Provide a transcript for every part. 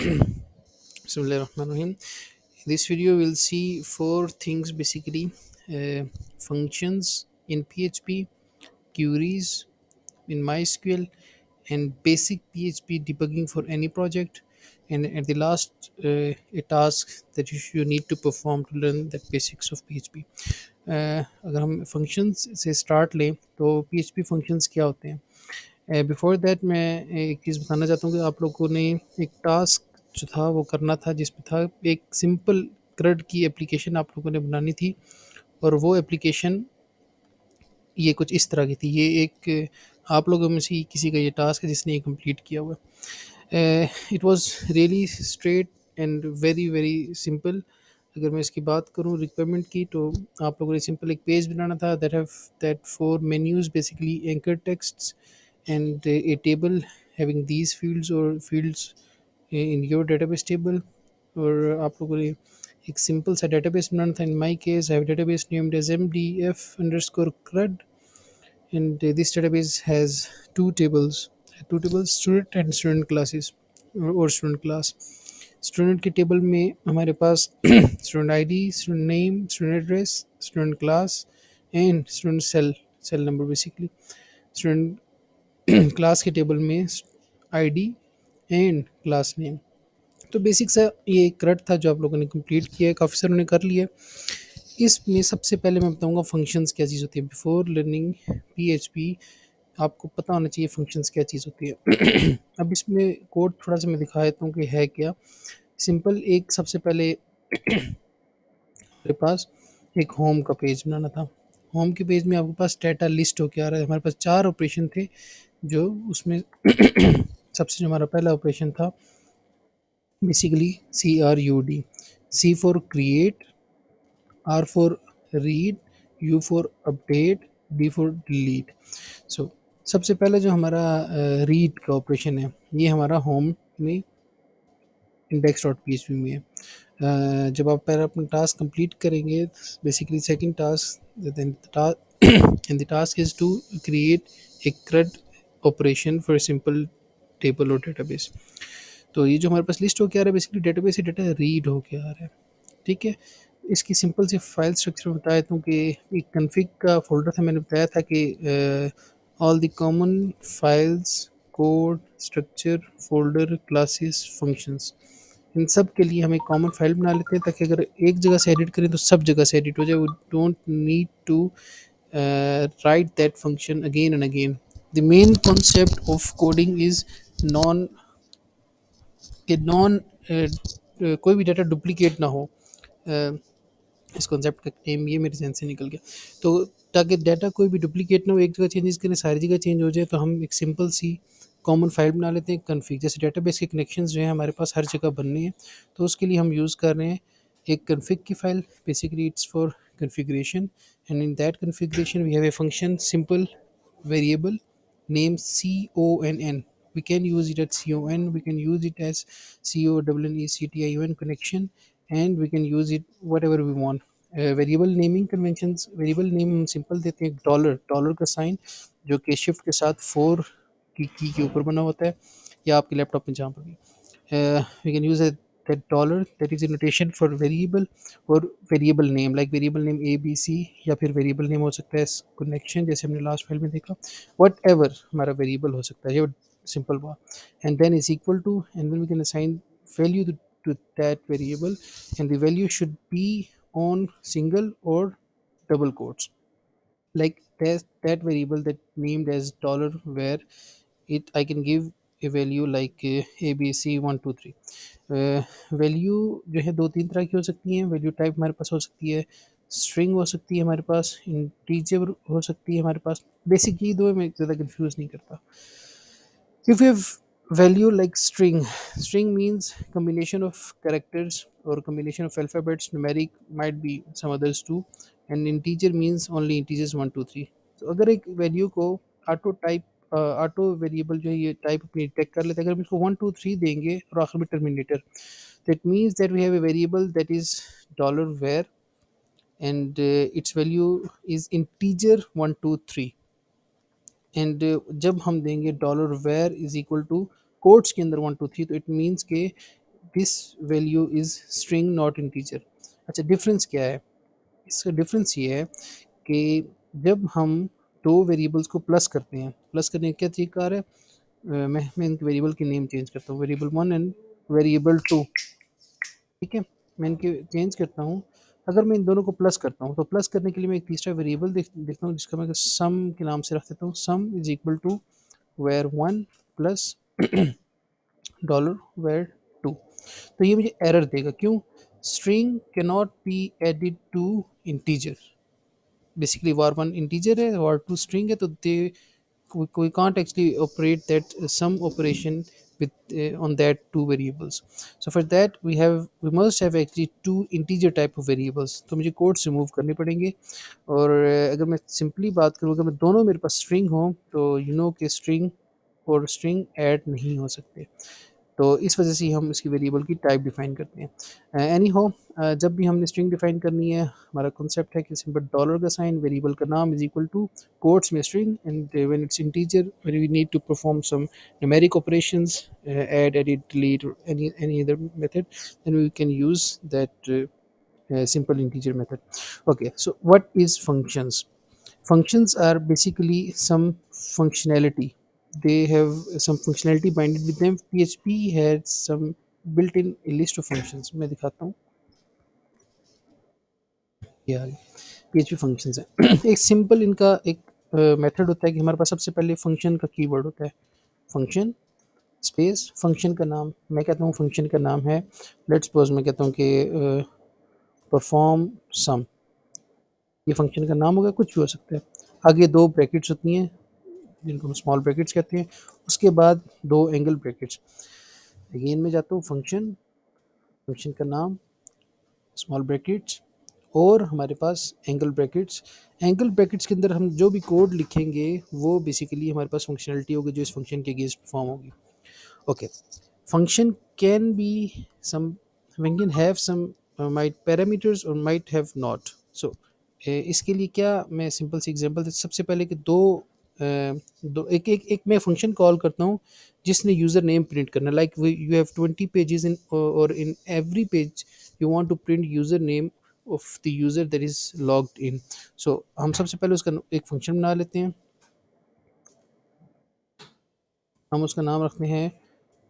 Bismillahirrahmanirrahim. In this video, we'll see four things basically: functions in PHP, queries in MySQL, and basic PHP debugging for any project. And at the last, a task that you need to perform to learn the basics of PHP. अगर हम functions से start लें तो PHP functions क्या होते हैं? Before that मैं एक चीज़ बताना चाहता हूँ कि आप लोगों ने एक टास्क जो था वो करना था, जिसमें था एक सिंपल क्रड की एप्लीकेशन आप लोगों ने बनानी थी। और वो एप्लीकेशन ये कुछ इस तरह की थी। ये एक आप लोगों में से ही किसी का ये टास्क है जिसने ये कंप्लीट किया हुआ है। It was really straight and very very simple. अगर मैं इसकी बात करूँ रिक्वायरमेंट की, तो आप लोगों ने सिंपल एक पेज बनाना था that have that four menus basically anchor texts and a table having these fields or fields in your database table। और आप लोगों ने एक सिंपल सा database बनाना था। In my case I have a database named as mdf underscore crud, and this database has two tables, student and student classes or student class। Student के table में हमारे पास student ID, student name, student address, student class and student cell number basically. Student class के table में ID and class name. तो basic सा ये क्रट था जो आप लोगों ने कंप्लीट किया है, काफ़ी सारों ने कर लिया। इसमें सबसे पहले मैं बताऊंगा फंक्शंस क्या चीज़ होती है। बिफोर लर्निंग पीएचपी आपको पता होना चाहिए फंक्शंस क्या चीज़ होती है। अब इसमें कोड थोड़ा सा मैं दिखा देता हूँ कि है क्या। सिंपल एक सबसे पहले मेरे पास एक होम का पेज बनाना था। होम के पेज में आपके पास डाटा लिस्ट होके आ रहा है। हमारे पास 4 ऑपरेशन थे जो उसमें सबसे जो हमारा पहला ऑपरेशन था basically CRUD। C for create, R for read, U for update, D for delete. So सबसे पहले जो हमारा रीड का ऑपरेशन है ये हमारा होम में index.php में है। जब आप पहले अपना टास्क कंप्लीट करेंगे basically second task and the task is to create a CRUD operation for simple table और डेटाबेस। तो ये जो हमारे पास लिस्ट होके आ रहा है बेसिकली डेटाबेस से डाटा रीड होके आ रहा है। ठीक है, इसकी सिंपल सी फाइल स्ट्रक्चर में बताया था कि एक कन्फिग का फोल्डर था। मैंने बताया था कि all the common files, code, structure, folder, classes, functions, इन सब के लिए हम एक कॉमन फाइल बना लेते हैं ताकि अगर एक जगह से एडिट करें तो सब जगह से एडिट हो जाए। We don't need to write that function again and again। The main concept of coding is non कि नॉन कोई भी डाटा डुप्लीकेट ना हो। अ, इस कॉन्सेप्ट का नेम ये मेरे जहन से निकल गया। तो ताकि डाटा कोई भी डुप्लीकेट ना हो, एक जगह चेंजेस करें सारी जगह चेंज हो जाए, तो हम एक सिंपल सी कॉमन फाइल बना लेते हैं कन्फिग। जैसे डेटाबेस के कनेक्शंस जो हैं हमारे पास हर जगह बनने हैं, तो उसके लिए हम यूज़ कर रहे हैं एक कन्फिग की file. Basically it's for configuration, and in that configuration we have a function simple variable named CONN। We can use it as CON, we can use it as CONNECTION connection, and we can use it whatever we want। Variable naming conventions, variable name हम simple देते हैं dollar, dollar का sign जो कि shift के साथ 4 की के ऊपर बना होता है, या आपके लैपटॉप में जहाँ पर भी। We can use that dollar that is a notation for variable और variable name, like variable name ABC, या फिर वेरिएबल नेम हो सकता है कनेक्शन जैसे हमने लास्ट फाइल में देखा। वट एवर हमारा वेरिएबल हो सकता है, ये सिंपल हुआ। And then is equal to, and then we can assign value to that variable, and the value should be on single or double quotes, like that variable that named as dollar where it I can give a value like ABC123। Value जो है दो तीन तरह की हो सकती हैं। Value type हमारे पास हो सकती है स्ट्रिंग, हो सकती है हमारे पास इंटीजर, हो सकती है हमारे पास बेसिक। ये दो मैं ज़्यादा कंफ्यूज नहीं करता। If you have value like string means combination of characters or combination of alphabets, numeric might be some others too, and integer means only integers 1 2 3। तो अगर एक वैल्यू को ऑटो टाइप ऑटो वेरिएबल जो है ये type अपनी detect कर लेते हैं, अगर हम इसको 1 2 3 देंगे और आखिर में terminator, that means that we have a variable that is dollar var, and its value is integer 1 2 3। And जब हम देंगे dollar var is equal to quotes के अंदर 1 2 3, तो इट मीन्स के this value is string not integer. अच्छा, difference क्या है? इसका डिफरेंस ये है कि जब हम दो वेरिएबल्स को प्लस करते हैं, प्लस करने का क्या तरीका है? मैं इनके वेरिएबल की नेम चेंज करता हूँ, variable one and variable two. ठीक है, मैं इनके चेंज करता हूँ। अगर मैं इन दोनों को प्लस करता हूँ तो प्लस करने के लिए मैं एक तीसरा वेरिएबल देखता हूँ जिसका मैं सम के नाम से रख देता हूँ। Sum is equal to var one plus dollar var two. तो ये मुझे एरर देगा, क्यों? String can not be added to integer. Basically var one integer है, var टू स्ट्रिंग है, तो दे we can't actually operate that sum operation with on that two variables. So for that we must have actually two integer type of variables, तो मुझे codes remove करने पड़ेंगे। और अगर मैं सिंपली बात करूँ, अगर मैं दोनों मेरे पास स्ट्रिंग हो तो यू नो कि स्ट्रिंग और स्ट्रिंग ऐड नहीं हो सकते, तो इस वजह से हम इसकी वेरिएबल की टाइप डिफाइन करते हैं। एनी हो, जब भी हमने स्ट्रिंग डिफाइन करनी है, हमारा कॉन्सेप्ट है कि सिंपल डॉलर का साइन, वेरिएबल का नाम इज इक्वल टू कोट्स में string, and when it's integer, when we need to perform some numeric operations, add, edit, delete, any other method, then we can use that simple integer method. Okay, so what is functions? Functions are basically some functionality. They have some functionality binded with them. PHP has some built-in list of functions. मैं दिखाता हूँ। ये आ गई PHP functions है। एक simple इनका एक method होता है कि हमारे पास सबसे पहले फंक्शन का कीवर्ड होता है, फंक्शन स्पेस फंक्शन का नाम। मैं कहता हूँ फंक्शन का नाम है, लेट्स सपोज मैं कहता हूँ कि परफॉर्म सम। ये फंक्शन का नाम होगा, कुछ भी हो सकता है। आगे दो ब्रैकेट्स होती हैं जिनको हम स्मॉल ब्रैकेट्स कहते हैं, उसके बाद दो एंगल ब्रैकेट्स। अगेन मैं जाता हूँ फंक्शन, फंक्शन का नाम, स्मॉल ब्रैकेट्स, और हमारे पास एंगल ब्रैकेट्स। एंगल ब्रैकेट्स के अंदर हम जो भी कोड लिखेंगे वो बेसिकली हमारे पास फंक्शनलिटी होगी जो इस फंक्शन के अगेंस्ट परफॉर्म होगी। Okay, function can be some, function have some might parameters or might have not. So इसके लिए क्या, मैं सिंपल सी एग्जांपल सबसे पहले कि दो एक मैं फंक्शन कॉल करता हूँ जिसने यूज़र नेम प्रिंट करना, like you have 20 pages in, और in every page you want to print user name of the user that is logged in. So हम सबसे पहले उसका एक फंक्शन बना लेते हैं। हम उसका नाम रखते हैं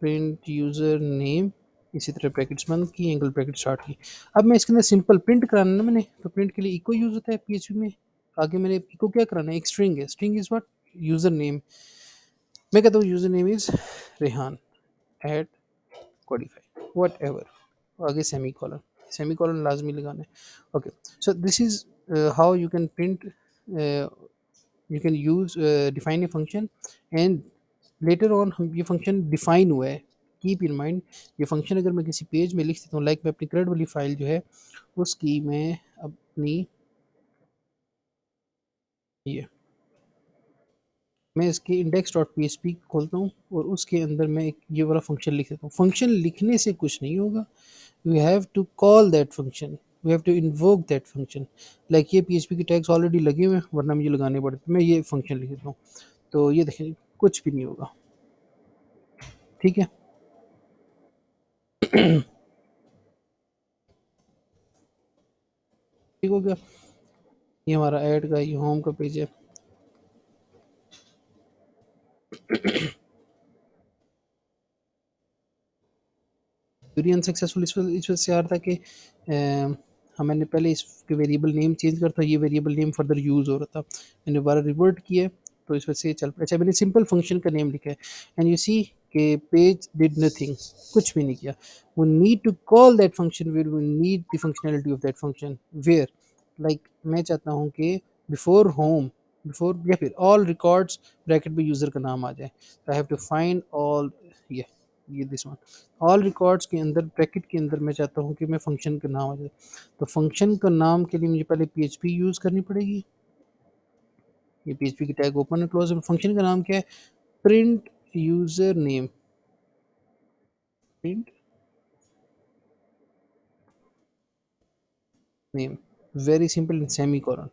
प्रिंट यूज़र नेम, इसी तरह ब्रैकेट्स बंद की, एंगल ब्रैकेट स्टार्ट की। अब मैं इसके अंदर सिंपल प्रिंट कराना है ना मैंने, तो प्रिंट के लिए इको यूज़ होता है पीएचपी में। आगे मैंने इको क्या कराना है, एक स्ट्रिंग है, string is what, user name. मैं कहता हूँ user name is Rehan at codify whatever, आगे सेमी कॉलन, सेमी कॉलन लाजमी लगाना है। Okay, so this is how you can print, you can use define a function, and later on हम ये function define हुआ है। कीप इन माइंड, ये function अगर मैं किसी पेज में लिख देता हूँ, लाइक मैं अपनी क्रेड वाली फाइल जो है उसकी मैं अपनी, ये मैं इसके index dot P H P खोलता हूँ और उसके अंदर मैं एक ये वाला फंक्शन लिख देता हूँ। फंक्शन लिखने से कुछ नहीं होगा, we have to call that function, we have to invoke that function. Like ये पी एच पी के टैग्स ऑलरेडी लगे हुए हैं, वरना मुझे लगाने पड़ते, मैं ये फंक्शन लिख देता हूँ, तो ये देखें कुछ भी नहीं होगा। ठीक है, ठीक हो गया। ये हमारा ऐड का, ये होम का पेज है। क्वेरी अनसक्सेसफुल इस वजह से आ रहा था कि मैंने पहले इसके वेरिएबल नेम चेंज करता, ये वेरिएबल नेम फर्दर यूज़ हो रहा था, मैंने दोबारा रिवर्ट किया तो इस वजह से चल पड़ा। अच्छा, मैंने सिंपल फंक्शन का नेम लिखा है, एंड यू सी के पेज डिड नथिंग, कुछ भी नहीं किया। We need to call that function where we need the functionality of that function, where like मैं चाहता हूँ कि बिफोर होम, बिफोर या फिर ऑल रिकॉर्ड्स ब्रैकेट में यूज़र का नाम आ जाए, I have to find all, ये दिस वन, ऑल रिकॉर्ड्स के अंदर ब्रैकेट के अंदर मैं चाहता हूँ कि मैं फंक्शन का नाम आ जाए। तो फंक्शन का नाम के लिए मुझे पहले पीएचपी यूज़ करनी पड़ेगी। ये पीएचपी की टैग ओपन है, क्लोज है। फंक्शन का नाम क्या है, print user name, print name, very simple in semi colon.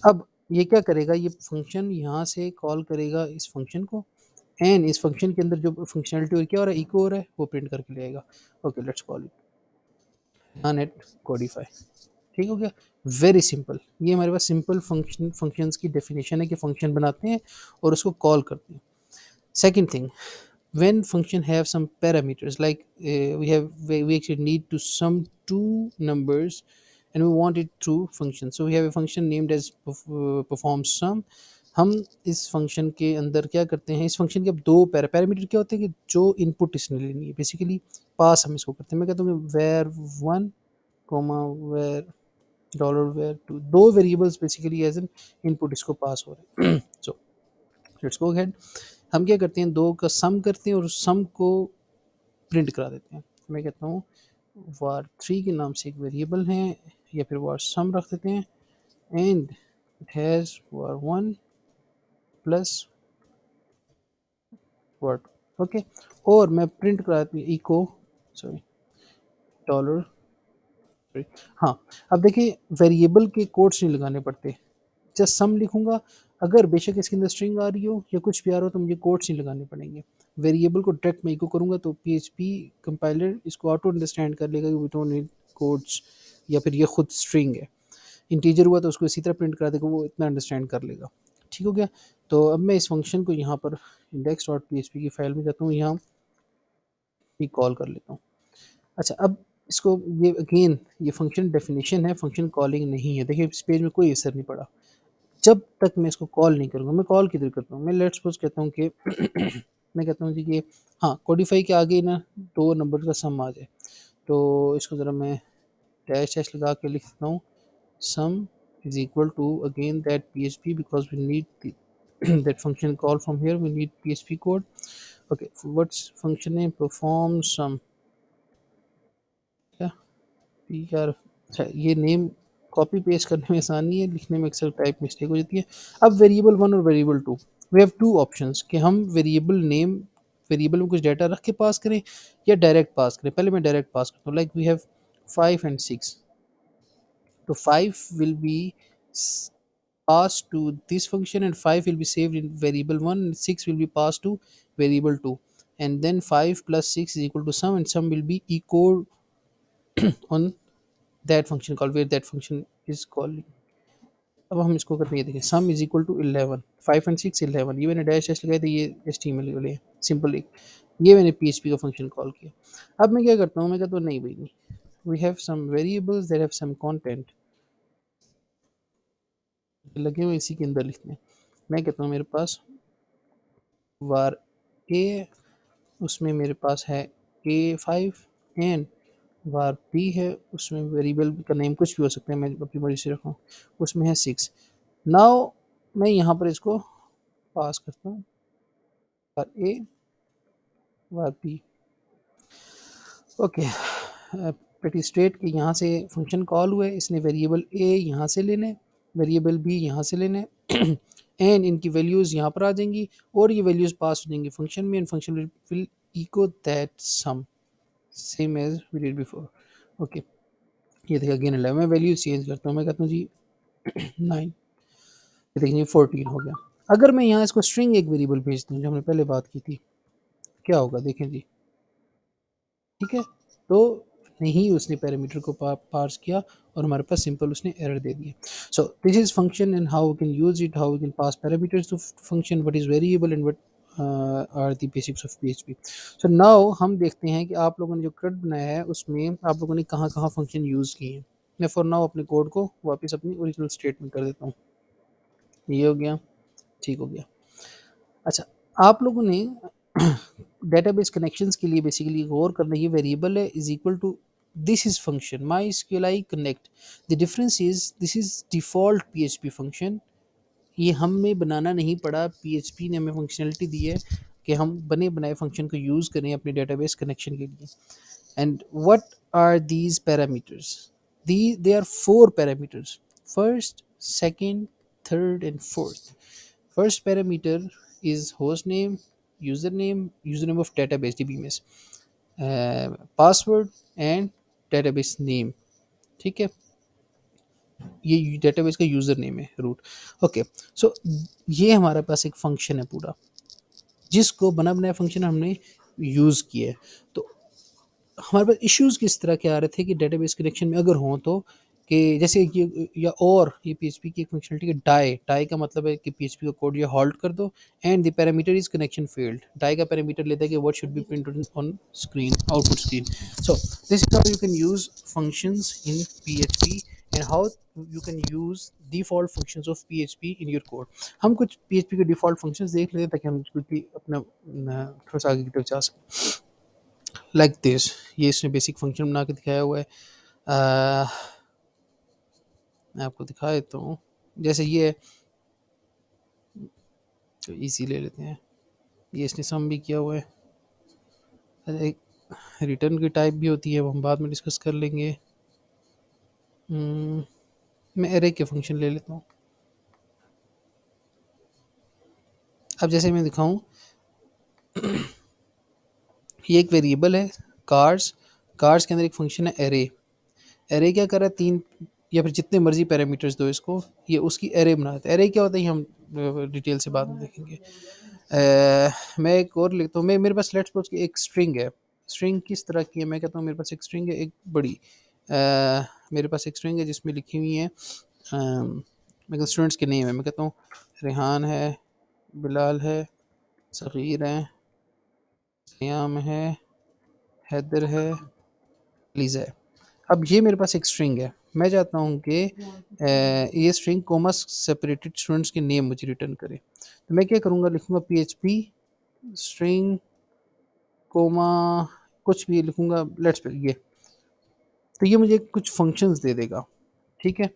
अब ये क्या करेगा, ये फंक्शन यहाँ से कॉल करेगा इस फंक्शन को, एंड इस फंक्शन के अंदर जो फंक्शनलिटी और क्या हो रहा है, इको हो रहा है, वो प्रिंट करके ले आएगा। Okay, let's call it net Codify. ठीक हो गया, वेरी सिंपल। ये हमारे पास सिंपल फंक्शंस की डेफिनेशन है कि फंक्शन बनाते हैं और उसको कॉल करते हैं। Second thing, when function have some parameters like we actually need to sum two numbers and we want it through function, so we have a function named as perform sum। हम इस function के अंदर क्या करते हैं, इस function के अब दो पैरामीटर क्या होते हैं कि जो इनपुट इसने लेनी है, बेसिकली पास हम इसको करते हैं। मैं कहता हूँ var one comma var dollar var two, दो variables basically as an input इसको पास हो रहे हैं। सो लेट्स गो अहेड, हम क्या करते हैं, दो का सम करते हैं और उस सम को प्रिंट करा देते हैं। मैं कहता हूँ var 3 के नाम से एक वेरिएबल है, या फिर var sum रख देते हैं, and it has var 1 plus var 2। Okay, और मैं प्रिंट करा देती हूँ इको सॉरी डॉलर सॉरी, हाँ। अब देखिए, वेरिएबल के कोड्स नहीं लगाने पड़ते, जस्ट सम लिखूंगा। अगर बेशक इसके अंदर स्ट्रिंग आ रही हो या कुछ भी आ रहा हो तो मुझे कोड्स नहीं लगाने पड़ेंगे। वेरिएबल को डायरेक्ट मैं इको करूंगा तो पीएचपी कंपाइलर इसको ऑटो अंडरस्टैंड कर लेगा कि वी डोंट नीड कोड्स, या फिर ये खुद स्ट्रिंग है। इंटीजर हुआ तो उसको इसी तरह प्रिंट करा देगा, वो इतना अंडरस्टैंड कर लेगा। ठीक हो गया। तो अब मैं इस फंक्शन को यहाँ पर index dot P H P की फाइल में जाता हूँ, यहाँ ही कॉल कर लेता हूँ। अच्छा, अब इसको ये अगेन ये फंक्शन डेफिनेशन है, फंक्शन कॉलिंग नहीं है। देखिए, इस पेज में कोई असर नहीं पड़ा जब तक मैं इसको कॉल नहीं करूँगा। मैं कॉल किधर करता हूँ, मैं लेट्स सपोज कहता हूँ कि मैं कहता हूँ जी कि हाँ, कोडिफाई के आगे ना दो नंबर का सम आ जाए, तो इसको ज़रा मैं डैश डैश लगा के लिख देता हूँ, sum is equal to again that P H P, because we need that function call from here, we need PHP code। okay, what's function name, perform sum, क्या पी आर। अच्छा, ये name copy paste करने में आसानी है, लिखने में अक्सर टाइप मिस्टेक हो जाती है। अब वेरिएबल वन और variable two, we have to options कि हम वेरिएबल नेम, वेरिएबल में कुछ डाटा रख के पास करें या डायरेक्ट पास करें। पहले मैं डायरेक्ट पास करता हूँ, लाइक वी हैव 5 and 6, तो 5 will be passed to this function and 5 will be saved in variable 1 and 6 will be passed to variable 2, and then 5 plus 6 is equal to sum, and sum will be echoed on that function call where that function is calling। अब हम इसको करते हैं, देखिए sum is equal to 11, 5 and 6 11, ये मैंने dash dash लगाया था, ये एचटीएमएल वाले सिंपल एक, ये मैंने पीएचपी का फंक्शन कॉल किया। अब मैं क्या करता हूँ, मैं कहता हूँ नहीं भाई नहीं, we have some variables that have some content, लगे हुए इसी के अंदर लिखते हैं। मैं कहता हूँ मेरे पास वार ए, उसमें मेरे पास है A5, एंड वार बी है, उसमें वेरिएबल का नेम कुछ भी हो सकता है, मैं अपनी मर्जी से रखूँ, उसमें है 6। नाउ मैं यहाँ पर इसको पास करता हूँ, वार ए वार बी। ओके, प्रीटी स्ट्रेट कि यहाँ से फंक्शन कॉल हुआ है, इसने वेरिएबल ए यहाँ से लेने, वेरिएबल बी यहाँ से लेने एंड इनकी वैल्यूज़ यहाँ पर आ जाएंगी और ये वैल्यूज़ पास हो जाएंगी फंक्शन में, and function will echo that sum same as we did before. Okay, ये देखिए अगेन 11, मैं वैल्यूज चेंज करता हूँ, मैं कहता हूँ जी 9, ये देखिए 14 हो गया। अगर मैं यहाँ इसको स्ट्रिंग एक वेरिएबल भेज दूँ, जो हमने पहले बात की थी, क्या होगा देखें जी। ठीक है, तो नहीं उसने पैरामीटर को पार्स किया और हमारे पास सिंपल उसने एरर दे दिया। So this is function and how we can use it, how we can pass parameters to function, what is variable and what are the basics of PHP. So now हम देखते हैं कि आप लोगों ने जो CRUD बनाया है उसमें आप लोगों ने कहाँ कहाँ फंक्शन यूज़ किए हैं। मैं फॉर नाउ अपने कोड को वापस अपनी ओरिजिनल स्टेट में कर देता हूँ। ये हो गया, ठीक हो गया। अच्छा, आप लोगों ने डेटाबेस कनेक्शंस के लिए बेसिकली गौर करना, ये वेरिएबल है is equal to this is function my SQLi connect. The difference is this is default PHP function, ये हमें बनाना नहीं पड़ा, पीएचपी ने हमें फंक्शनलिटी दी है कि हम बने बनाए फंक्शन को यूज़ करें अपने डेटाबेस कनेक्शन के लिए। And what are these parameters? They are four parameters: first, second, third, and fourth. First parameter is host name, username of database DBMS, password and database name। ठीक है, ये database का user name है root. Okay, सो ये हमारे पास एक function है पूरा, जिसको बना बनाया फंक्शन हमने यूज़ किया है। तो हमारे पास इश्यूज़ किस तरह के आ रहे थे कि डेटाबेस कनेक्शन में अगर हों तो, कि जैसे ये या और ये पीएचपी की एक फंक्शनलिटी है डाई। डाई का मतलब है कि पीएचपी का कोड ये हॉल्ट कर दो and the parameter is connection failed. Die का पैरामीटर लेता है कि what should be printed on screen, output screen. So this is how you can use functions in PHP and how you can use default functions of PHP in your code. हम कुछ PHP के default functions देख लेते हैं ताकि हम quickly अपना थोड़ा सा आगे की तरफ जा सकें। लाइक दिस, ये इसने बेसिक फंक्शन बना के दिखाया हुआ है। अ, मैं आपको दिखा देता हूँ। जैसे ये है, तो इसी ले लेते हैं। ये इसने सम भी किया हुआ है। एक रिटर्न की टाइप भी होती है, वो हम बाद में डिस्कस कर लेंगे। हम्म, मैं एरे के फंक्शन ले लेता हूँ। अब जैसे मैं दिखाऊँ, ये एक वेरिएबल है कार्स। कार्स के अंदर एक फंक्शन है एरे। एरे क्या कर रहा है, तीन या फिर जितने मर्जी पैरामीटर्स दो इसको, ये उसकी एरे बनाता है। एरे क्या होता है ये हम डिटेल से बाद में देखेंगे। मैं एक और लिखता हूँ। मैं मेरे पास लेट्स सपोज कि एक स्ट्रिंग है। स्ट्रिंग किस तरह की है, मैं कहता हूँ मेरे पास एक स्ट्रिंग है, एक बड़ी मेरे पास एक स्ट्रिंग है जिसमें लिखी हुई है मैं स्टूडेंट्स के नेम है। मैं कहता हूँ रेहान है, बिलाल है, सग़ीर है, सयाम है, हैदर है, लीज़ा है। अब ये मेरे पास एक स्ट्रिंग है। मैं चाहता हूँ कि ये स्ट्रिंग कोमा सेपरेटेड स्टूडेंट्स के नेम मुझे रिटर्न करे। तो मैं क्या करूँगा, लिखूँगा पीएचपी स्ट्रिंग कोमा कुछ भी लिखूँगा, लेट्स ये। तो ये मुझे कुछ फंक्शंस दे देगा, ठीक है?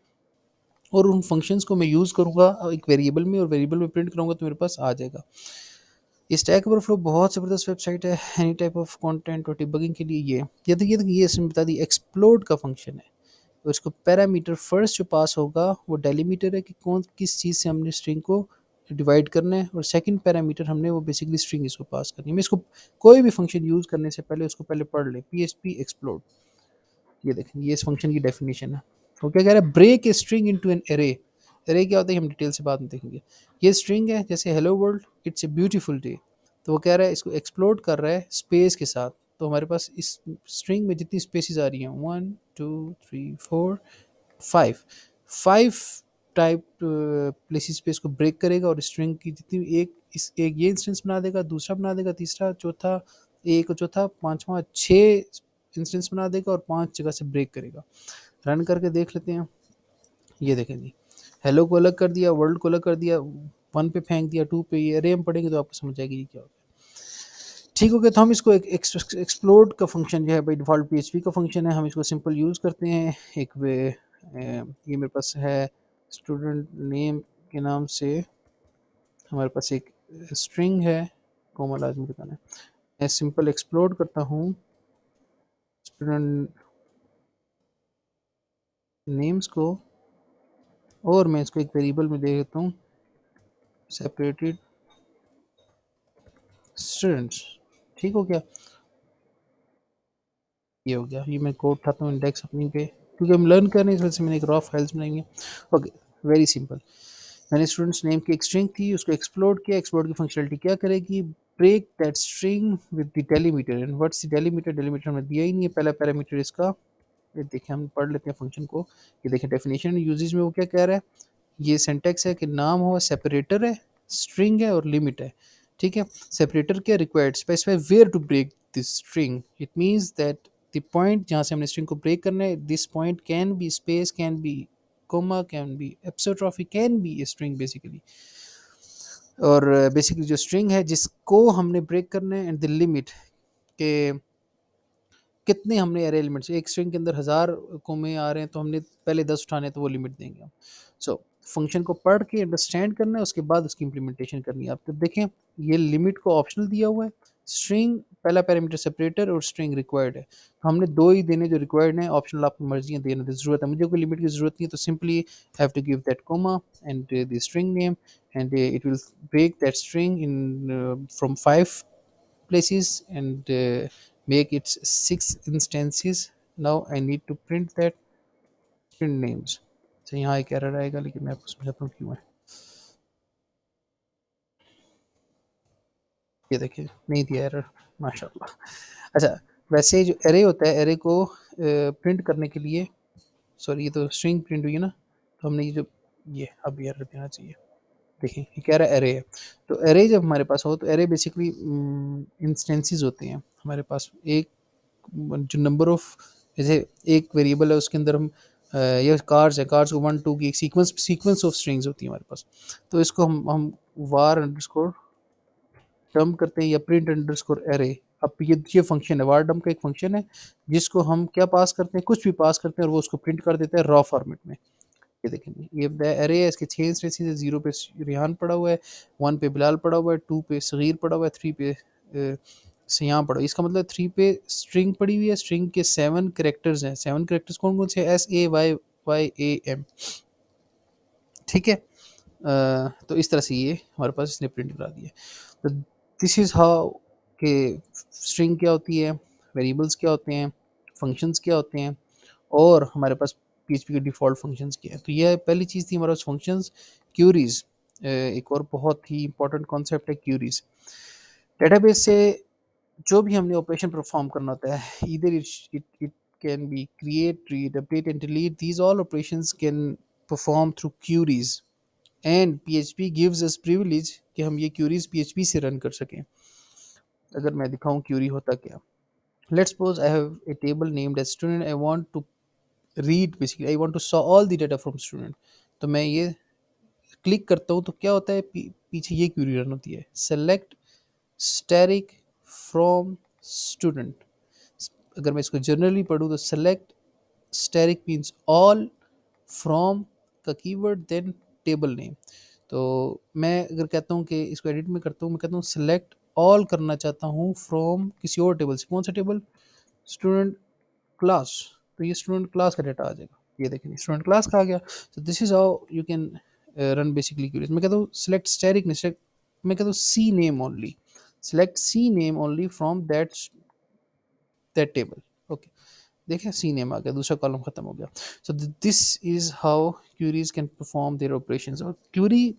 और उन फंक्शंस को मैं यूज़ करूँगा एक वेरिएबल में, और वेरिएबल में प्रिंट करूँगा तो मेरे पास आ जाएगा। ये स्टैक ओवरफ्लो बहुत ज़बरदस्त वेबसाइट है एनी टाइप ऑफ कंटेंट और डिबगिंग के लिए। ये इसमें बता दी एक्सप्लोड का फंक्शन है। तो इसको पैरामीटर फर्स्ट जो पास होगा वो डेलीमीटर है कि कौन किस चीज़ से हमने स्ट्रिंग को डिवाइड करना है, और सेकंड पैरामीटर हमने वो बेसिकली स्ट्रिंग इसको पास करनी है। मैं इसको कोई भी फंक्शन यूज़ करने से पहले उसको पहले पढ़ ले, पीएचपी एक्सप्लोड। ये देखें, ये इस फंक्शन की डेफिनेशन है। वो क्या कह रहा है, break a string into an array. Array क्या होता है हम डिटेल से बाद में देखेंगे। ये स्ट्रिंग है, जैसे hello world it's a beautiful day. तो वो कह रहा है इसको एक्सप्लोड कर रहा है स्पेस के साथ। तो हमारे पास इस स्ट्रिंग में जितनी स्पेसिस आ रही हैं, 1 2 3 4 5, 5 टाइप प्लेसेस पे इसको ब्रेक करेगा, और स्ट्रिंग की जितनी एक ये इंस्टेंस बना देगा, दूसरा बना देगा, तीसरा चौथा, एक और चौथा पांचवा, 6 इंस्टेंस बना देगा और 5 जगह से ब्रेक करेगा। रन करके देख लेते हैं। ये देखें जी, हेलो को अलग कर दिया, वर्ल्ड को अलग कर दिया, 1 पे फेंक दिया, 2 पे। ये अरे हम पढ़ेंगे तो आपको समझ आएगी ये क्या होता है। ठीक हो गया, तो हम इसको एक एक्सप्लोड का फंक्शन जो है बाई डिफ़ॉल्ट पीएचपी का फंक्शन है, हम इसको सिंपल यूज़ करते हैं। एक वे ये मेरे पास है स्टूडेंट नेम के नाम से हमारे पास एक स्ट्रिंग है, कोमा लाजमी बताना है। मैं सिंपल एक्सप्लोड करता हूँ स्टूडेंट नेम्स को, और मैं इसको एक वेरिएबल में दे देता हूँ सेपरेटेड स्टूडेंट्स। ठीक हो गया, ये हो गया। ये मैं कोड उठाता हूँ इंडेक्स अपनी पे, क्योंकि हम लर्न कर रहे हैं इस वजह से मैंने एक रॉ फाइल्स बनाएंगे। Okay, very simple. मैंने स्टूडेंट्स नेम की एक स्ट्रिंग थी, उसको एक्सप्लोड किया। एक्सप्लोड की फंक्शनलिटी क्या करेगी, break that string with the delimiter. And what's the delimiter, delimiter हमें दिया ही नहीं है, पहला पैरामीटर इसका। ये देखिए, हम पढ़ लेते हैं फंक्शन को। ये देखिए डेफिनेशन यूजेज में वो क्या कह रहा है, ये सिंटैक्स है कि नाम हो, सेपरेटर है, स्ट्रिंग है और लिमिट है। ठीक है, सेपरेटर क्या, required specify where to break this string. It means that the point जहाँ से हमने स्ट्रिंग को ब्रेक करना है, this point can be space, can be comma, can be apostrophe, can be a string basically। और basically जो string है जिसको हमने ब्रेक करना है, एंड द लिमिट के कितने हमने एरे एलिमेंट्स, एक स्ट्रिंग के अंदर 1000 कोमे आ रहे हैं तो हमने पहले 10 उठाने, तो वो लिमिट देंगे हम। सो फंक्शन को पढ़ के अंडरस्टैंड करना है, उसके बाद उसकी इंप्लीमेंटेशन करनी है। आप तो देखें, ये लिमिट को ऑप्शनल दिया हुआ है। स्ट्रिंग पहला पैरामीटर सेपरेटर और स्ट्रिंग रिक्वायर्ड है, तो हमने दो ही देने जो रिक्वायर्ड है, ऑप्शनल आपकी मर्जी है देने की ज़रूरत है। मुझे कोई लिमिट की ज़रूरत नहीं है, तो simply have to give that comma and the string name, and it will break that string in from 5 places and make it 6 instances। Now I need to print that print names। तो यहाँ एक error आएगा, लेकिन मैं आपको समझाता हूँ क्यों है। ये देखिए नहीं दिया एरर, माशाल्लाह। अच्छा, वैसे जो एरे होता है, एरे को प्रिंट करने के लिए, सॉरी ये तो स्ट्रिंग प्रिंट हुई है ना, तो हमने ये जो, ये अब एरर देना चाहिए। देखिए ये कह रहा है एरे है। तो एरे जब हमारे पास हो तो एरे बेसिकली इंस्टेंसेस होते हैं हमारे पास। एक जो नंबर ऑफ, जैसे एक वेरिएबल है उसके अंदर हम ये कार्ड्स है, कार्ड्स को 1 2 की एक सीक्वेंस ऑफ स्ट्रिंग्स होती है हमारे पास। तो इसको हम वार अंडरस्कोर डम करते हैं या प्रिंट अंडरस्कोर एरे। अब ये फंक्शन है, वार डम का एक फंक्शन है जिसको हम क्या पास करते हैं, कुछ भी पास करते हैं और वो उसको प्रिंट कर देता है रॉ फॉर्मेट में। ये देखेंगे ये एरे है, इसके 6 इंस्टेंसेस है। 0 पे रिहान पड़ा हुआ है, 1 पे बिलाल पड़ा हुआ है, 2 पे सगीर पड़ा हुआ है, 3 पे सियाम पड़ा हुआ है। इसका मतलब 3 पे स्ट्रिंग पड़ी हुई है। स्ट्रिंग के 7 कैरेक्टर्स हैं। 7 कैरेक्टर्स कौन कौन से हैं? SAYYAM, ठीक है। तो इस तरह से ये हमारे पास इसने प्रिंट करा दिया। तो दिस इज़ हाउ के स्ट्रिंग क्या होती है, वेरिएबल्स क्या होते हैं, फंक्शंस क्या होते हैं, और हमारे पास पीएचपी के डिफ़ॉल्ट फंक्शंस क्या है। तो यह पहली चीज़ थी हमारे पास फंक्शंस। क्यूरीज़ एक और बहुत ही इंपॉर्टेंट कॉन्सेप्ट है क्यूरीज़। डेटाबेस से जो भी हमने ऑपरेशन परफॉर्म करना होता है, either it can be create, read, update and delete, these all operations can perform through queries. And PHP gives us privilege कि हम ये क्यूरीज पीएचपी से रन कर सकें। अगर मैं दिखाऊं क्यूरी होता क्या, let's suppose I have a table named as student, I want to read, basically I want to saw all the data from student. तो मैं ये क्लिक करता हूँ तो क्या होता है, पीछे ये क्यूरी रन होती है, सेलेक्ट स्टैटिक फ्रॉम स्टूडेंट। अगर मैं इसको जनरली पढ़ूँ तो select static means all, from का कीवर्ड, देन टेबल नेम। तो मैं अगर कहता हूँ कि इसको एडिट में करता हूँ, मैं कहता हूँ सेलेक्ट ऑल करना चाहता हूँ फ्रॉम किसी और टेबल से। कौन सा टेबल? Student class. तो ये स्टूडेंट क्लास का डाटा आ जाएगा। ये देखिए स्टूडेंट क्लास का आ गया। तो this is how you can run basically queries. मैं कहता हूँ सेलेक्ट स्टैटिक, मैं कहता हूँ C name only, select C name only from that table. Okay, देखिए सी नेम आ गया, दूसरा कॉलम खत्म हो गया। So this is how queries can perform their operations. और क्यूरी,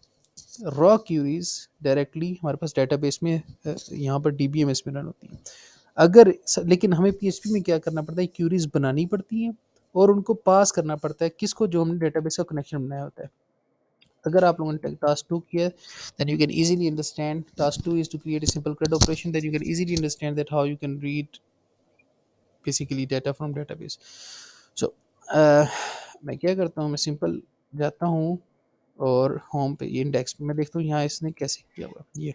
रॉ क्यूरीज डायरेक्टली हमारे पास डेटाबेस में यहाँ पर डीबीएमएस में रन होती है। लेकिन हमें पीएचपी में क्या करना पड़ता है, क्यूरीज बनानी पड़ती हैं और उनको पास करना पड़ता है किसको, जो हमने डेटाबेस का कनेक्शन बनाया होता है। अगर आप लोगों ने टास्क 2 किया, then you can easily understand task 2 is to create a simple CRUD operation, then you can easily understand that how you can read basically data from database. So मैं क्या करता हूँ, मैं सिंपल जाता हूँ और होम पे ये इंडेक्स में मैं देखता हूँ यहाँ इसने कैसे किया हुआ ये।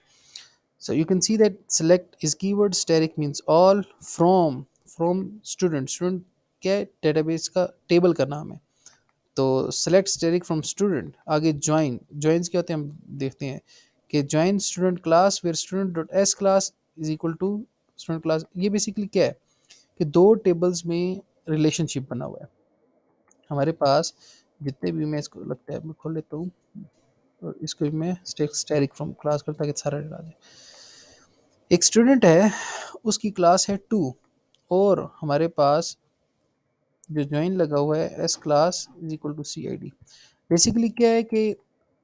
So you can see that select is keyword, static means all, from student, student क्या है, डेटाबेस का टेबल का नाम है। तो सेलेक्ट स्टैटिक फ्रॉम स्टूडेंट, आगे ज्वाइन, ज्वाइंस क्या होते हैं हम देखते हैं कि join student class where student dot S class is equal to student class. ये बेसिकली क्या है कि दो टेबल्स में रिलेशनशिप बना हुआ है हमारे पास। जितने भी, मैं इसको लगता है मैं खोल लेता हूँ और इसको भी मैं स्टैटिक फ्रॉम क्लास करता कि सारा डाल दे। एक स्टूडेंट है, उसकी क्लास है 2, और हमारे पास जो ज्वाइन लगा हुआ है S class is equal to C I D. Basically क्या है कि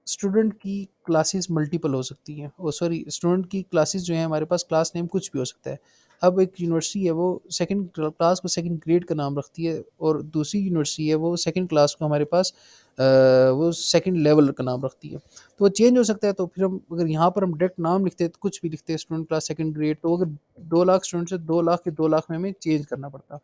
स्टूडेंट की क्लासेस मल्टीपल हो सकती हैं, और सॉरी स्टूडेंट की क्लासेस जो हैं हमारे पास, क्लास नेम कुछ भी हो सकता है। अब एक यूनिवर्सिटी है वो सेकंड क्लास को सेकंड ग्रेड का नाम रखती है, और दूसरी यूनिवर्सिटी है वो सेकंड क्लास को हमारे पास वो सेकंड लेवल का नाम रखती है। तो वो चेंज हो सकता है। तो फिर हम अगर यहाँ पर हम डायरेक्ट नाम लिखते हैं तो कुछ भी लिखते हैं स्टूडेंट क्लास सेकंड ग्रेड, तो अगर 2 लाख स्टूडेंट्स है, 2 लाख के 2 लाख में हमें चेंज करना पड़ता।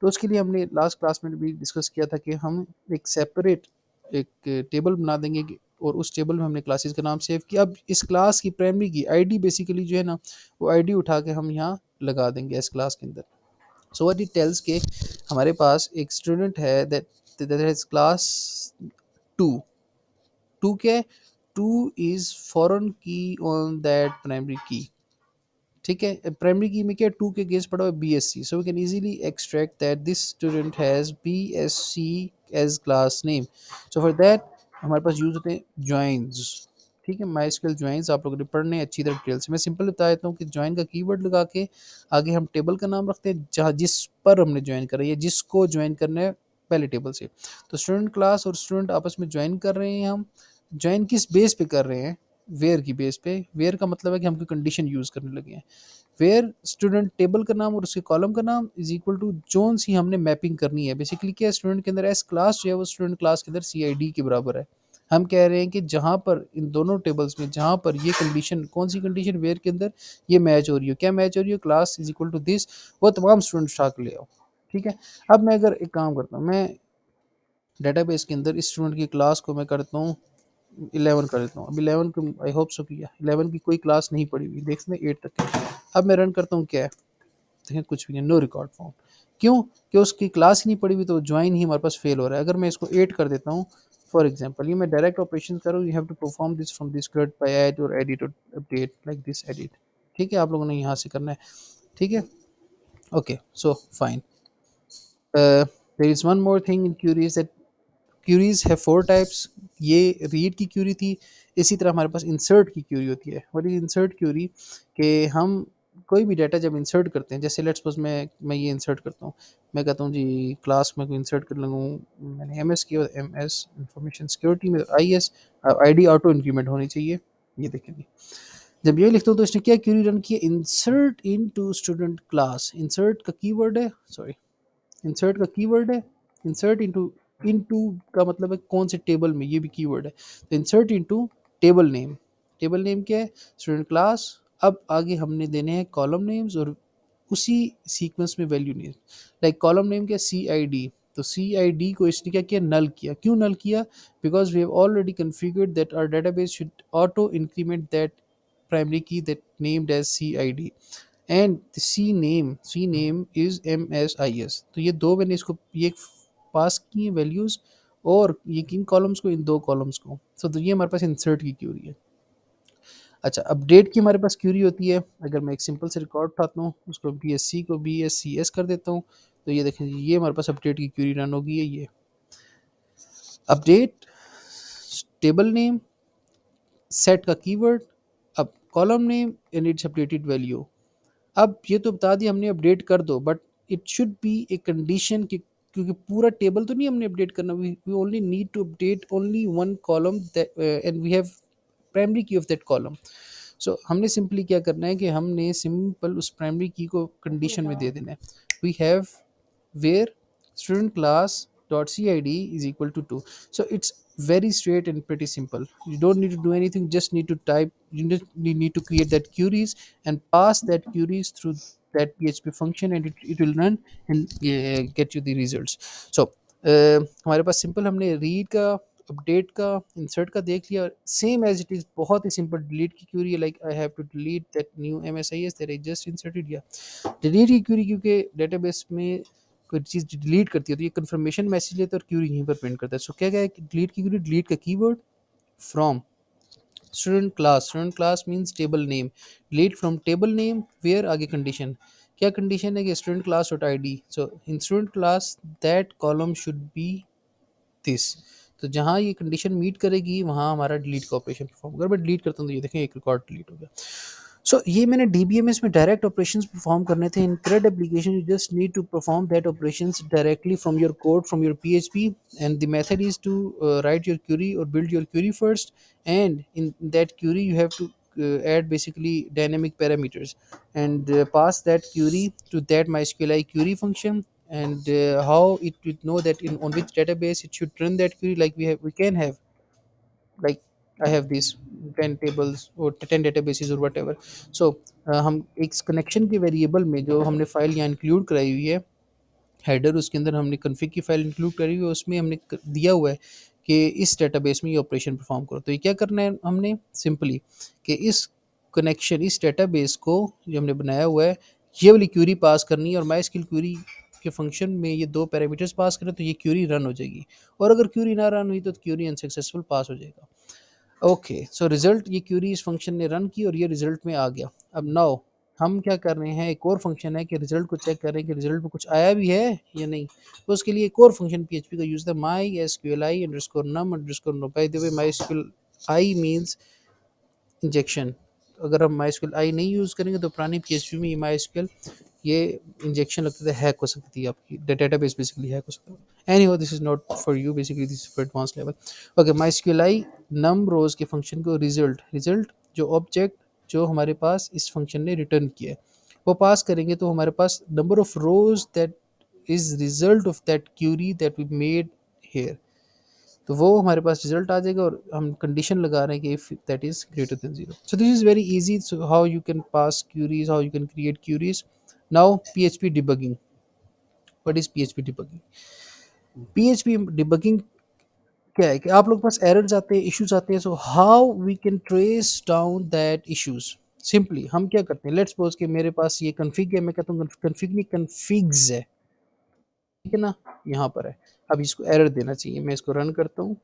तो उसके लिए हमने लास्ट क्लास में भी डिस्कस किया था कि हम एक सेपरेट एक टेबल बना देंगे और उस टेबल में हमने क्लासेस का नाम सेव किया। अब इस क्लास की प्राइमरी की आईडी बेसिकली जो है ना, वो आईडी उठा के हम यहाँ लगा देंगे इस क्लास के अंदर। सो व्हाट इट टेल्स के हमारे पास एक स्टूडेंट है दैट इज क्लास 2। 2 क्या है? 2 इज फॉरेन की ऑन दैट प्राइमरी की, ठीक है। प्राइमरी की में क्या, 2 के अगेंस्ट पड़ा हुआ है BSc. So we can easily extract that this student has BSc as class name. So for that हमारे पास यूज होते हैं ज्वाइंस, ठीक है। माइस्क्यूएल ज्वाइंस आप लोगों ने पढ़ने हैं अच्छी तरह डिटेल से। मैं सिंपल बता देता हूँ कि ज्वाइन का कीवर्ड लगा के आगे हम टेबल का नाम रखते हैं जहाँ जिस पर हमने ज्वाइन करा है, जिसको ज्वाइन करना है पहले टेबल से। तो स्टूडेंट क्लास और स्टूडेंट आपस में ज्वाइन कर रहे हैं, हम ज्वाइन किस बेस पे कर रहे हैं, वेयर की बेस पे। वेयर का मतलब है कि हम कोई कंडीशन यूज़ करने लगे हैं। वेयर स्टूडेंट टेबल का नाम और उसके कॉलम का नाम इज इक्वल टू जोन सी हमने मैपिंग करनी है। बेसिकली क्या है, स्टूडेंट के अंदर एस क्लास जो है वो स्टूडेंट क्लास के अंदर सी आई डी के बराबर है। हम कह रहे हैं कि जहाँ पर इन दोनों टेबल्स में जहाँ पर ये कंडीशन, कौन सी कंडीशन, वेयर के अंदर ये मैच हो रही हो, क्या मैच हो रही हो, class is equal to this, वो तमाम स्टूडेंट उठा के ले आओ। ठीक है। अब मैं अगर एक काम करता हूँ, मैं डेटाबेस के अंदर इस स्टूडेंट की क्लास को मैं करता हूँ 11 कर देता हूँ। अब 11 को आई होप सो किया 11 की कोई क्लास नहीं पड़ी हुई, देखते हैं 8 तक है। अब मैं रन करता हूँ, क्या है, देखें कुछ भी नहीं, नो रिकॉर्ड फाउंड। क्यों? कि उसकी क्लास ही नहीं पड़ी हुई, तो ज्वाइन ही हमारे पास फेल हो रहा है। अगर मैं इसको 8 कर देता हूँ, फॉर एग्जांपल ये मैं डायरेक्ट ऑपरेशन करूँ, you have to perform this from this grid by add और एडिट और अपडेट लाइक दिस एडिट। ठीक है, आप लोगों ने यहाँ से करना है। ठीक है, okay, so fine. There is one more thing in queries that queries है 4 टाइप्स। ये रीड की क्यूरी थी। इसी तरह हमारे पास इंसर्ट की क्यूरी होती है। What is insert query? कि हम कोई भी डाटा जब इंसर्ट करते हैं, जैसे लेट्स सपोज मैं ये इंसर्ट करता हूँ, मैं कहता हूँ जी क्लास में कोई इंसर्ट कर लगूँ, मैंने एम एस किया, एम एस इंफॉर्मेशन सिक्योरिटी में I S, I D auto increment होनी चाहिए। ये देखेंगे, जब ये लिखता हूँ तो इसने क्या क्यूरी रन की है, insert into student class. Insert का कीवर्ड है, सॉरी, इंसर्ट का कीवर्ड है, इंसर्ट इनटू, इनटू का मतलब है कौन से टेबल में, ये भी कीवर्ड है। तो insert into table name. Table name क्या है? Student class. अब आगे हमने देने हैं कॉलम नेम्स और उसी सीक्वेंस में value name. Like column name क्या, सी आई डी। तो सी आई डी को इसने क्या किया, नल किया। क्यों नल किया? Because we have already configured that our database should auto increment that primary key that named as C I D and C name is M S I S. तो ये दो मैंने इसको ये पास की हैं वैल्यूज, और ये किन कॉलम्स को, इन दो कॉलम्स को। तो ये हमारे पास इंसर्ट की क्यूरी है। अच्छा, अपडेट की हमारे पास क्यूरी होती है। अगर मैं एक सिंपल से रिकॉर्ड उठाता हूँ, उसको बी एस सी को बी एस सी एस कर देता हूँ, तो ये देखें ये हमारे पास अपडेट की क्यूरी रन होगी है। ये अपडेट टेबल नेम, सेट का कीवर्ड, अब column name and its updated value. अब ये तो बता दिया हमने अपडेट कर दो, but it should be a condition कि, क्योंकि पूरा टेबल तो नहीं हमने अपडेट करना, we only need to update only one column and we have primary key of that column. So हमने सिंपली क्या करना है कि हमने सिंपल उस प्राइमरी की को कंडीशन में दे देना है। We have where student class dot cid is equal to 2. So it's very straight and pretty simple. You don't need to do anything, just need to type, you just need to create that queries and pass that queries through that php function, and it will run and get you the results. So हमारे पास simple हमने read का, update का, insert का देख लिया। Same as it is, बहुत ही सिंपल डिलीट की क्यूरी है। Like I have to delete that new M S I S that I just inserted. या डिलीट की क्यूरी, क्योंकि डेटाबेस में कोई चीज़ डिलीट करती है तो ये कंफर्मेशन मैसेज लेता है और क्यूरी यहीं पर प्रिंट करता है। सो क्या क्या है कि डिलीट की क्यूरी, डिलीट का keyword from student class means table name, delete from table name where, आगे कंडीशन, क्या कंडीशन है कि student class dot I D. So in student class that column should be this. तो जहाँ ये condition meet करेगी वहाँ हमारा डिलीट का ऑपरेशन परफॉर्म। अगर मैं डिलीट करता हूँ तो ये देखें एक रिकॉर्ड डिलीट हो गया। सो ये मैंने डीबीएमएस में डायरेक्ट ऑपरेशंस परफॉर्म करने थे। In CRUD application you just need to perform that operations directly from your code, from your PHP, and the method is to write your query or build your query first, and in that query you have to add basically dynamic parameters and pass that query to that MySQLi query function, and how it would know that in on which database it should run that query. Like we can have, like I have these 10 tables or 10 databases or whatever. So हम एक connection के variable में जो हमने file यहाँ include कराई हुई है, हेडर, उसके अंदर हमने कन्फिग की फाइल इंक्लूड करी हुई है, उसमें हमने दिया हुआ है कि इस डेटाबेस में ये ऑपरेशन परफॉर्म करो। तो ये क्या करना है हमने, सिंपली कि इस कनेक्शन, इस डेटाबेस को जो हमने बनाया हुआ है, ये वाली क्यूरी पास करनी है, और माई स्किल क्यूरी के फंक्शन में ये दो पैरामीटर्स पास करें तो ये क्यूरी रन हो जाएगी। और अगर क्यूरी ना रन हुई तो क्यूरी अनसक्सेसफुल पास हो जाएगा। ओके, सो रिजल्ट, ये क्यूरी इस फंक्शन ने रन की और ये रिजल्ट में आ गया। अब नाउ हम क्या कर रहे हैं, एक और फंक्शन है कि रिजल्ट को चेक कर रहे हैं कि रिजल्ट में कुछ आया भी है या नहीं। तो उसके लिए एक और फंक्शन PHP का यूज है, my SQLi underscore num underscore no. By the way my SQLi means injection. अगर हम माई SQLi नहीं यूज़ करेंगे तो पुरानी PHP में ये माई SQL, ये इंजेक्शन लगता है, हैक हो सकती है आपकी डेटाबेस, बेसिकली हैक हो सकता है। Anyhow, this is not for you, basically this is for advanced level. Okay, mysqli num rows के फंक्शन को रिजल्ट जो ऑब्जेक्ट जो हमारे पास इस फंक्शन ने रिटर्न किया है वो पास करेंगे, तो हमारे पास number of rows that is result of that query that we made here, तो वो हमारे पास रिजल्ट आ जाएगा और हम कंडीशन लगा रहे हैं कि if that is greater than zero. So this is very easy. So how you can pass queries, how you can create queries. Now PHP debugging. What is PHP debugging? PHP debugging क्या है कि आप लोग के पास errors आते हैं, issues आते हैं. So how we can trace down that issues. Simply हम क्या करते हैं, लेट्स सपोज कि मेरे पास ये कन्फिग है, मैं कहता हूँ कन्फिग नहीं कन्फिग्स है, ठीक है ना, यहाँ पर है. अब इसको एरर देना चाहिए, मैं इसको रन करता हूँ.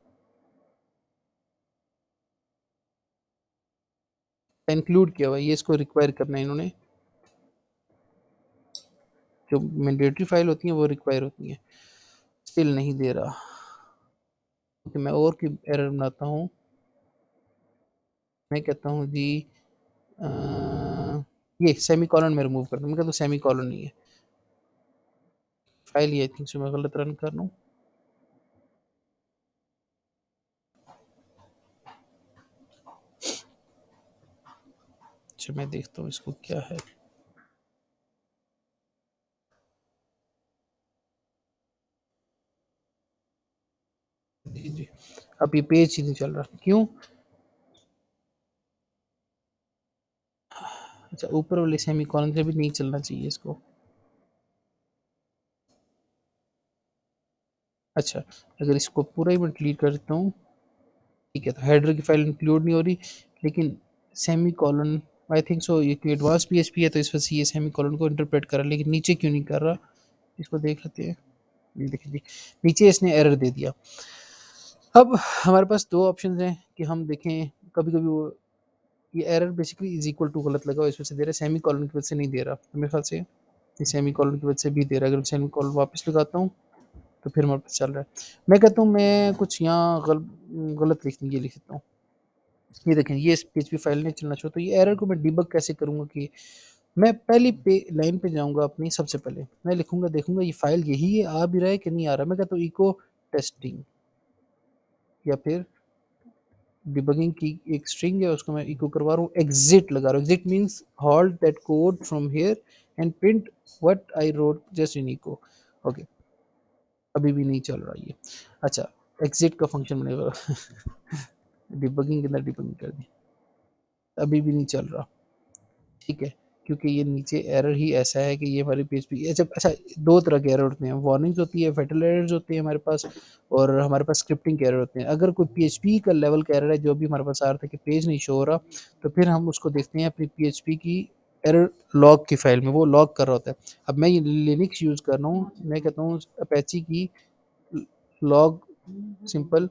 इंक्लूड किया हुआ है, ये इसको रिक्वायर करना है इन्होंने, जो मैंडेटरी फाइल होती हैं वो रिक्वायर होती हैं. स्टिल नहीं दे रहा. कि मैं और की एरर बनाता हूँ. मैं कहता हूँ जी अ, ये सेमी कॉलन में रिमूव करता हूँ. मैं कहता हूँ सेमी कॉलन नहीं है फाइल, ये आई थिंक सो मैं गलत रन कर रहा हूँ. अच्छा मैं देखता हूँ इसको क्या है. जी जी. अब ये पेज ही नहीं चल रहा, क्यों? अच्छा ऊपर वाले सेमी कॉलन से भी नहीं चलना चाहिए इसको. अच्छा अगर इसको पूरा ही मैं डिलीट कर देता हूँ, ठीक है, तो हेडर की फाइल इंक्लूड नहीं हो रही, लेकिन semi colon I think so ये एडवांस PHP है तो इस वजह से ये सेमी कॉलन को इंटरप्रेट कर रहा है, लेकिन नीचे क्यों नहीं कर रहा. इसको देख लेते हैं. ये देखिए जी, नीचे इसने एरर दे दिया. अब हमारे पास दो ऑप्शन हैं कि हम देखें. कभी कभी वो ये error basically is equal to गलत लगा, इस वजह से दे रहा है, सेमी कॉलन की वजह से नहीं दे रहा. तो मेरे ख्याल से ये सेमी कॉलन की वजह से भी दे रहा है. अगर सेमी कॉलन वापस लगाता हूँ तो फिर हमारे पास चल रहा है. मैं कहता हूँ मैं कुछ यहाँ गलत ये लिख देता हूँ. ये देखें ये PHP फाइल नहीं चलना चाहिए, तो ये एरर को मैं डिबग कैसे करूँगा कि मैं पहली लाइन पे जाऊँगा अपनी. सबसे पहले मैं लिखूँगा, देखूँगा ये फाइल यही है, आ भी रहा है कि नहीं आ रहा. मैं कहता हूँ इको टेस्टिंग, या फिर डिबगिंग की एक स्ट्रिंग है उसको मैं इको करवा रहा हूँ. एग्जिट लगा रहा हूँ. Exit means halt that code from here and print what I wrote just in echo. Okay अभी भी नहीं चल रहा ये. अच्छा एग्जिट का फंक्शन बनेगा. डिबगिंग के अंदर डिबगिंग कर दी, अभी भी नहीं चल रहा. ठीक है, क्योंकि ये नीचे एरर ही ऐसा है कि ये हमारी PHP. अच्छा अच्छा, दो तरह के एरर होते हैं, वार्निंग्स होती है, फेटल एरर्स होते हैं हमारे पास, और हमारे पास स्क्रिप्टिंग के एरर होते हैं. अगर कोई PHP का लेवल का एरर है, जो भी हमारे पास आ रहा था कि पेज नहीं शो हो रहा, तो फिर हम उसको देखते हैं अपनी PHP की एरर लॉग की फाइल में, वो लॉग कर रहा होता है. अब मैं ये लिनक्स यूज़ कर रहा हूँ, मैं कहता हूँ अपेची की लॉग सिंपल,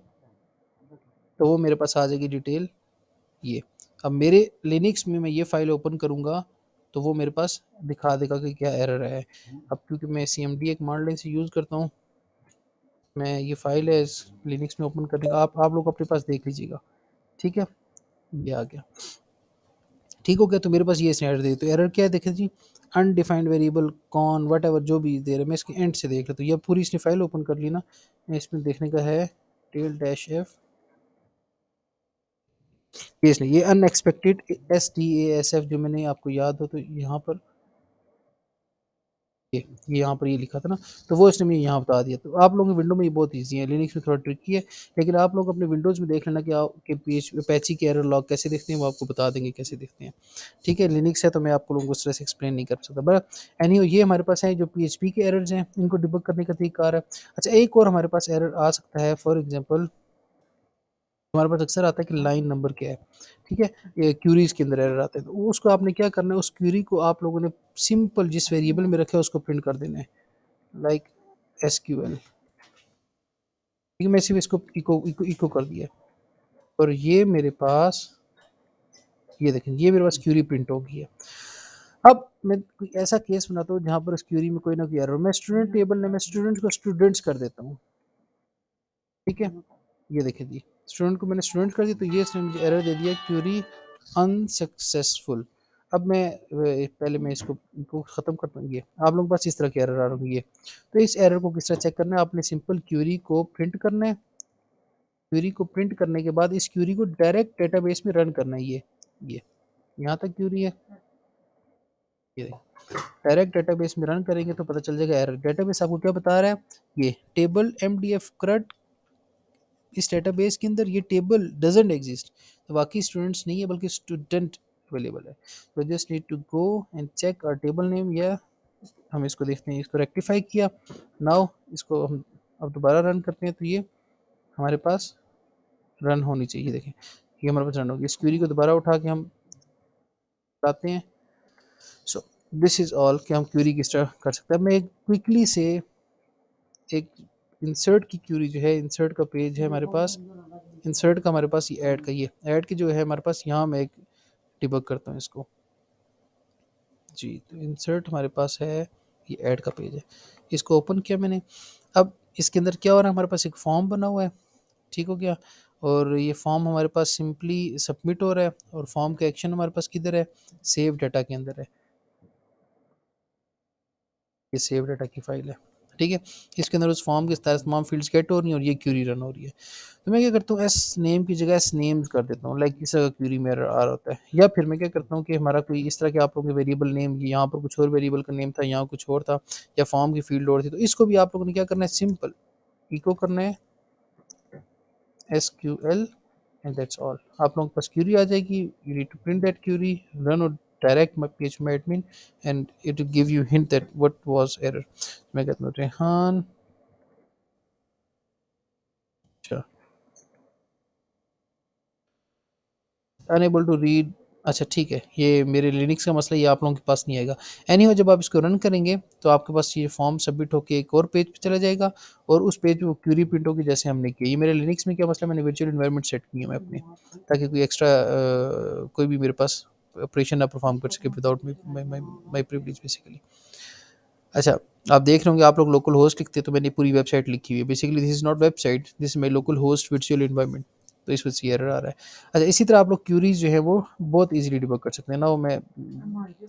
तो वो मेरे पास आ जाएगी डिटेल ये. अब मेरे लिनक्स में मैं ये फाइल ओपन करूँगा तो वो मेरे पास दिखा देगा कि क्या एरर है. अब क्योंकि मैं CMD एक कमांड लाइन से यूज़ करता हूँ, मैं ये फाइल है लिनक्स में ओपन करने का, आप लोग अपने पास देख लीजिएगा. ठीक है, ये आ गया. ठीक हो गया, तो मेरे पास ये एरर दे. तो एरर क्या है देखें जी, undefined variable con whatever जो भी दे रहे हैं, मैं इसके एंड से देख लेता हूँ. ये पूरी इसने फाइल ओपन कर ली ना, इसमें देखने का है टेल डैश एफ. ये इसने ये अनएक्सपेक्टेड STASF जो मैंने आपको याद हो तो यहाँ पर ये यहाँ पर ये लिखा था ना, तो वो इसने मुझे यहाँ बता दिया. तो आप लोगों की विंडो में ये बहुत ईजी है, लिनक्स में थोड़ा ट्रिकी है, लेकिन आप लोग अपने विंडोज़ में देख लेना कि आपके पैची के एरर लॉग कैसे दिखते हैं, वो आपको बता देंगे कैसे दिखते हैं. ठीक है, लिनक्स है तो मैं आपको लोगों को उस तरह से एक्सप्लेन नहीं कर सकता. बट एनी ये हमारे पास है जो PHP के एरर्स हैं, इनको डिबग करने का तरीका है. अच्छा एक और हमारे पास एरर आ सकता है, फॉर एग्जाम्पल हमारे पास अक्सर आता है कि लाइन नंबर क्या है. ठीक है, ये क्यूरीज के अंदर एरर आते हैं, तो उसको आपने क्या करना है, उस क्यूरी को आप लोगों ने सिंपल जिस वेरिएबल में रखा है उसको प्रिंट कर देना है, लाइक SQL. ठीक है, मैं सिर्फ इसको इको इको इको कर दिया, और ये मेरे पास ये देखें ये मेरे पास क्यूरी प्रिंट हो गई है. अब मैं कोई ऐसा केस बनाता हूँ जहाँ पर उस क्यूरी में कोई ना कोई एरर, मैं स्टूडेंट टेबल ने मैं स्टूडेंट को स्टूडेंट्स कर देता हूँ. ठीक है, ये देखिए जी, स्टूडेंट को मैंने स्टूडेंट कर दिया, तो ये इसने मुझे एरर दे दिया क्यूरी अनसक्सेसफुल. अब मैं पहले मैं इसको ख़त्म करता हूँ। ये आप लोगों के पास इस तरह की एरर आ रही है। तो इस एरर को किस तरह चेक करना है, आपने सिंपल क्यूरी को प्रिंट करना है। क्यूरी को प्रिंट करने के बाद इस क्यूरी को डायरेक्ट डेटाबेस में रन करना है। ये यहाँ तक क्यूरी है, ये डायरेक्ट डेटाबेस में रन करेंगे तो पता चल जाएगा एरर। डेटाबेस आपको क्या बता रहा है, ये टेबल एमडीएफ क्रड, इस डेटाबेस के अंदर ये टेबल डजंट एग्जिस्ट। तो बाकी स्टूडेंट्स नहीं है बल्कि स्टूडेंट अवेलेबल है। तो just need to go and check our table name, या हम इसको देखते हैं, इसको रेक्टिफाई किया। नाउ इसको हम अब दोबारा रन करते हैं तो ये हमारे पास रन होनी चाहिए। देखें ये हमारे पास रन होगी। इस क्वेरी को दोबारा उठा के हम लाते हैं। सो दिस इज़ ऑल कि हम क्वेरी किस तरह कर सकते हैं। मैं क्विकली से एक इंसर्ट की क्वेरी जो है, इंसर्ट का पेज है हमारे पास, इंसर्ट का हमारे पास ये ऐड का, ये ऐड की जो है हमारे पास, यहाँ मैं एक डिबग करता हूँ इसको जी। तो इंसर्ट हमारे पास है, ये ऐड का पेज है, इसको ओपन किया मैंने। अब इसके अंदर क्या हो रहा है, हमारे पास एक फॉर्म बना हुआ है, ठीक हो गया। और ये फॉर्म हमारे पास सिंपली सबमिट हो रहा है, और फॉर्म का एक्शन हमारे पास किधर है, सेव डाटा के अंदर है। ये सेव डाटा की फाइल है, ठीक है। इसके अंदर उस फॉर्म के साथ तमाम फील्ड्स गेट हो रही हैं और ये क्यूरी रन हो रही है। तो मैं क्या करता हूँ, एस नेम की जगह एस नेम्स कर देता हूँ, लाइक इस तरह का क्यूरी मेरा आ रहा होता है। या फिर मैं क्या करता हूँ कि हमारा कोई इस तरह के आप लोगों के वेरिएबल नेम, यहाँ पर कुछ और वेरिएबल का नेम था, यहाँ कुछ और था, या फॉर्म की फील्ड और थी, तो इसको भी आप लोगों ने क्या करना है, सिंपल इको करना है SQL and that's all। आप लोगों के पास क्यूरी आ जाएगी। you need to print that query, run or direct my page my admin, and it will give you hint that what was error। मैं कहता हूँ रेहान, अच्छा अनएबल टू रीड, अच्छा ठीक है, ये मेरे लिनक्स का मसला, ये आप लोगों के पास नहीं आएगा। एनीवे जब आप इसको रन करेंगे तो आपके पास ये फॉर्म सबमिट होकर एक और पेज पे चला जाएगा, और उस पेज पे वो क्यूरी प्रिंट होगी जैसे हमने किया। ये मेरे लिनक्स में क्या मसला, मैंने वर्चुअल एनवायरनमेंट सेट की है मैं अपने, ताकि कोई एक्स्ट्रा कोई भी मेरे पास ऑपरेशन ना परफॉर्म कर सके विदाउट माई प्रिविलेज बेसिकली। अच्छा, आप देख रहे होंगे, आप लोग लोकल होस्ट लिखते हैं तो मैंने पूरी वेबसाइट लिखी हुई है। Basically this is not website, this is my local host virtual environment. तो इस वजह से एरर आ रहा है। अच्छा, इसी तरह आप लोग क्यूरीज जो है वो बहुत इजीली डिबग कर सकते हैं ना। वो मैं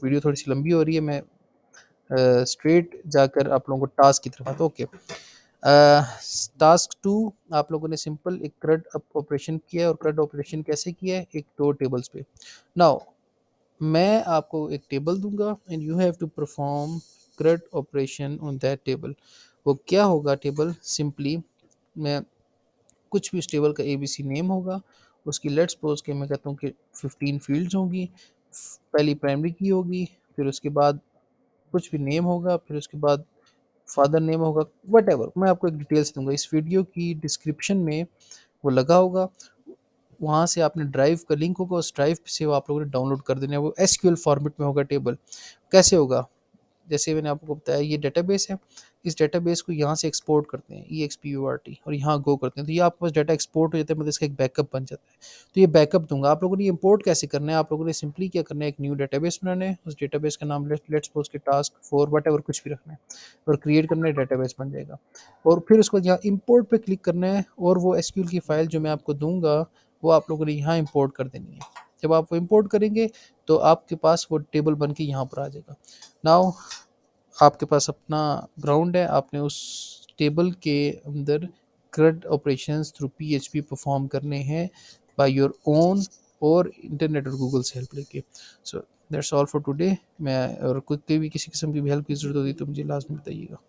वीडियो थोड़ी सी लंबी हो रही है, मैं स्ट्रेट जाकर आप लोगों को टास्क की तरफ आता हूँ। ओके, टास्क 2, आप लोगों ने सिंपल एक CRUD ऑपरेशन किया है। और CRUD ऑपरेशन कैसे किया है, एक दो टेबल्स पे। नाउ मैं आपको एक टेबल दूंगा and you have to perform CRUD operation on that table. वो क्या होगा टेबल, सिंपली मैं कुछ भी उस टेबल का ABC नेम होगा, उसकी लेट्स सपोज के मैं कहता हूँ कि 15 फील्ड्स होंगी। पहली प्राइमरी की होगी, फिर उसके बाद कुछ भी नेम होगा, फिर उसके बाद फादर नेम होगा, वट एवर। मैं आपको एक डिटेल्स दूंगा, इस वीडियो की डिस्क्रिप्शन में वो लगा होगा। वहाँ से आपने ड्राइव का लिंक होगा, उस ड्राइव से वो आप लोगों ने डाउनलोड कर देना है। वो SQL फॉर्मेट में होगा टेबल। कैसे होगा, जैसे मैंने आपको बताया, ये डेटाबेस है, इस डेटाबेस को यहाँ से एक्सपोर्ट करते हैं EXPORT, और यहाँ गो करते हैं तो ये आपके पास डाटा एक्सपोर्ट हो जाता है, मतलब इसका एक बैकअप बन जाता है। तो ये बैकअप दूंगा। आप लोगों ने इंपोर्ट कैसे करना है, आप लोगों ने सिंपली क्या करना है, एक न्यू डेटाबेस बनाना है, उस डेटाबेस का नाम लेट्स सपोज के टास्क 4 वट एवर कुछ भी रखना है, और क्रिएट करना है, डेटाबेस बन जाएगा। और फिर उसको यहाँ इंपोर्ट पे क्लिक करना है, और वो SQL की फाइल जो मैं आपको दूंगा वो आप लोगों ने यहाँ इंपोर्ट कर देनी है। जब आप वो इंपोर्ट करेंगे तो आपके पास वो टेबल बन के यहाँ पर आ जाएगा। नाउ आपके पास अपना ग्राउंड है, आपने उस टेबल के अंदर CRUD operations through PHP perform करने हैं बाय योर ओन, और इंटरनेट और गूगल से हेल्प लेके। So that's all for today. मैं और कोई भी किसी किस्म की भी हेल्प की ज़रूरत होती तो मुझे लाजमी बताइएगा।